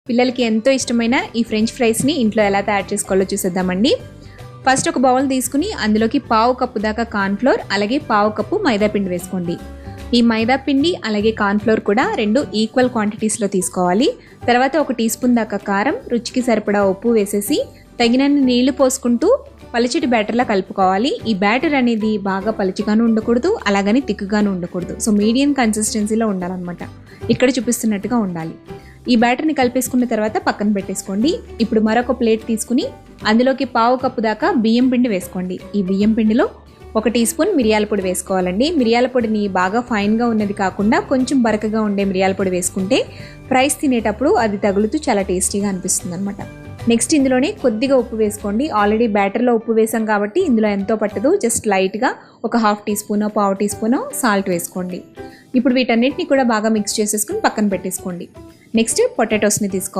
పిల్లలకి ఎంతో ఇష్టమైన ఈ ఫ్రెంచ్ ఫ్రైస్ని ఇంట్లో ఎలా తయారు చేసుకోవాలో చూసేద్దామండి. ఫస్ట్ ఒక బౌల్ తీసుకుని అందులోకి పావు కప్పు దాకా కార్న్ఫ్లోర్ అలాగే పావు కప్పు మైదా పిండి వేసుకోండి. ఈ మైదా పిండి అలాగే కార్న్ఫ్లోర్ కూడా రెండు ఈక్వల్ క్వాంటిటీస్లో తీసుకోవాలి. తర్వాత 1 టీ స్పూన్ దాకా కారం, రుచికి సరిపడా ఉప్పు వేసేసి తగినన్ని నీళ్లు పోసుకుంటూ పలుచటి బ్యాటర్లా కలుపుకోవాలి. ఈ బ్యాటర్ అనేది బాగా పలుచగాను ఉండకూడదు, అలాగని తిక్కుగాను ఉండకూడదు. సో మీడియం కన్సిస్టెన్సీలో ఉండాలన్నమాట. ఇక్కడ చూపిస్తున్నట్టుగా ఉండాలి. ఈ బ్యాటర్ని కలిపేసుకున్న తర్వాత పక్కన పెట్టేసుకోండి. ఇప్పుడు మరొక ప్లేట్ తీసుకుని అందులోకి పావు కప్పు దాకా బియ్యం పిండి వేసుకోండి. ఈ బియ్యం పిండిలో 1 టీ స్పూన్ మిరియాల పొడి వేసుకోవాలండి. మిరియాల పొడిని బాగా ఫైన్గా ఉన్నది కాకుండా కొంచెం బరకగా ఉండే మిరియాల పొడి వేసుకుంటే ఫ్రైస్ తినేటప్పుడు అది తగులుతూ చాలా టేస్టీగా అనిపిస్తుంది అనమాట. నెక్స్ట్ ఇందులోనే కొద్దిగా ఉప్పు వేసుకోండి. ఆల్రెడీ బ్యాటర్లో ఉప్పు వేసాం కాబట్టి ఇందులో ఎంతో పట్టదు. జస్ట్ లైట్గా ఒక 1/2 టీ స్పూనో పావు టీ స్పూనో సాల్ట్ వేసుకోండి. ఇప్పుడు వీటన్నిటిని కూడా బాగా మిక్స్ చేసేసుకుని పక్కన పెట్టేసుకోండి. నెక్స్ట్ పొటాటోస్ని తీసుకోవాలి.